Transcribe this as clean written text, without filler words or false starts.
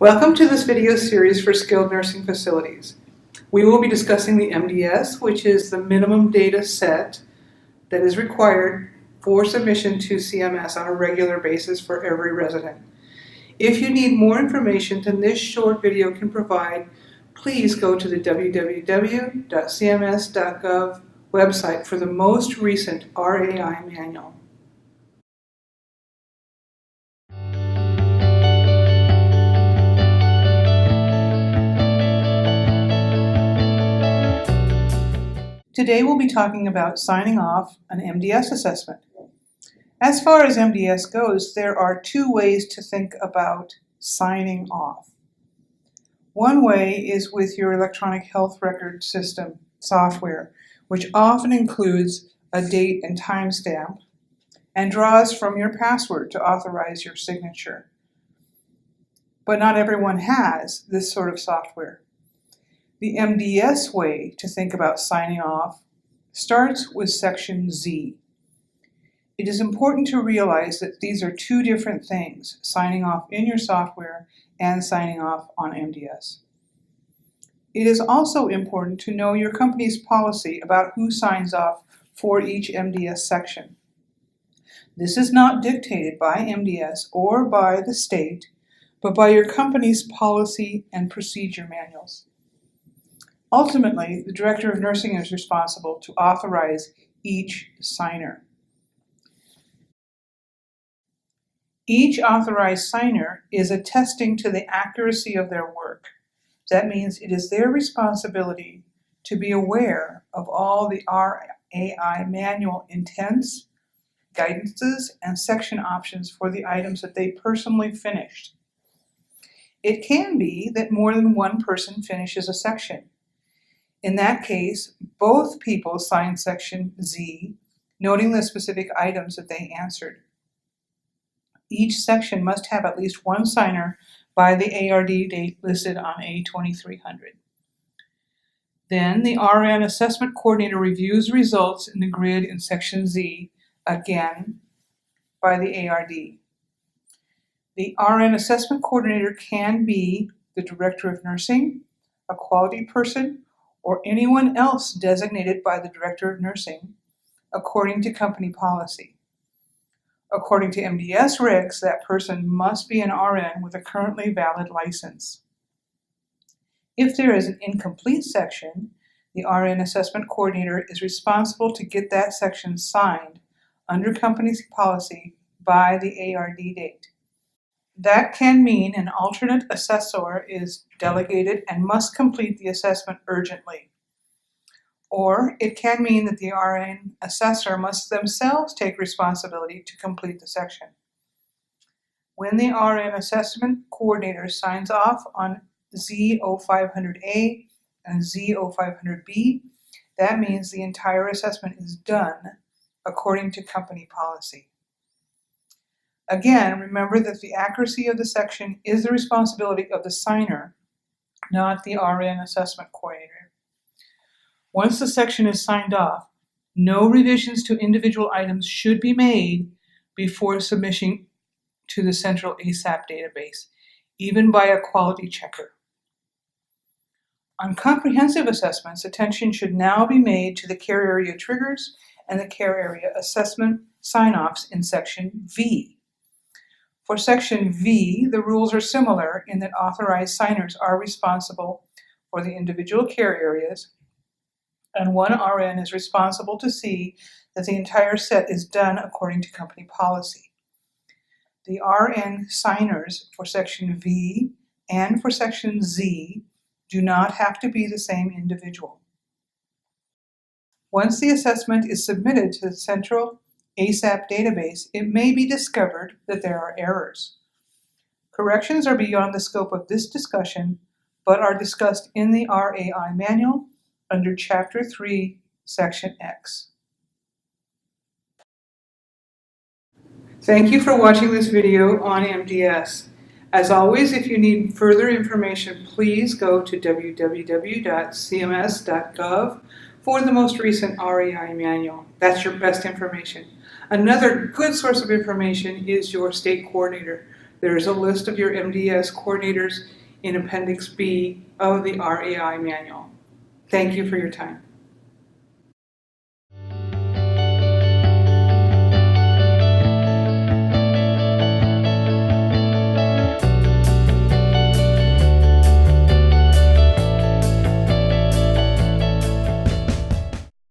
Welcome to this video series for skilled nursing facilities. We will be discussing the MDS, which is the minimum data set that is required for submission to CMS on a regular basis for every resident. If you need more information than this short video can provide, please go to the www.cms.gov website for the most recent RAI manual. Today we'll be talking about signing off an MDS assessment. As far as MDS goes, there are two ways to think about signing off. One way is with your electronic health record system software, which often includes a date and timestamp and draws from your password to authorize your signature. But not everyone has this sort of software. The MDS way to think about signing off starts with Section Z. It is important to realize that these are two different things, signing off in your software and signing off on MDS. It is also important to know your company's policy about who signs off for each MDS section. This is not dictated by MDS or by the state, but by your company's policy and procedure manuals. Ultimately, the Director of Nursing is responsible to authorize each signer. Each authorized signer is attesting to the accuracy of their work. That means it is their responsibility to be aware of all the RAI manual intents, guidances, and section options for the items that they personally finished. It can be that more than one person finishes a section. In that case, both people sign Section Z, noting the specific items that they answered. Each section must have at least one signer by the ARD date listed on A2300. Then the RN Assessment Coordinator reviews results in the grid in Section Z, again by the ARD. The RN Assessment Coordinator can be the Director of Nursing, a quality person, or anyone else designated by the Director of Nursing according to company policy. According to MDS regs, that person must be an RN with a currently valid license. If there is an incomplete section, the RN Assessment Coordinator is responsible to get that section signed under company's policy by the ARD date. That can mean an alternate assessor is delegated and must complete the assessment urgently. Or it can mean that the RN assessor must themselves take responsibility to complete the section. When the RN Assessment Coordinator signs off on Z0500A and Z0500B, that means the entire assessment is done according to company policy. Again, remember that the accuracy of the section is the responsibility of the signer, not the RN Assessment Coordinator. Once the section is signed off, no revisions to individual items should be made before submission to the central ASAP database, even by a quality checker. On comprehensive assessments, attention should now be made to the care area triggers and the care area assessment sign-offs in Section V. For Section V, the rules are similar in that authorized signers are responsible for the individual care areas, and one RN is responsible to see that the entire set is done according to company policy. The RN signers for Section V and for Section Z do not have to be the same individual. Once the assessment is submitted to the central ASAP database, it may be discovered that there are errors. Corrections are beyond the scope of this discussion, but are discussed in the RAI manual under Chapter 3, Section X. Thank you for watching this video on MDS. As always, if you need further information, please go to www.cms.gov for the most recent RAI manual. That's your best information. Another good source of information is your state coordinator. There is a list of your MDS coordinators in Appendix B of the RAI manual. Thank you for your time.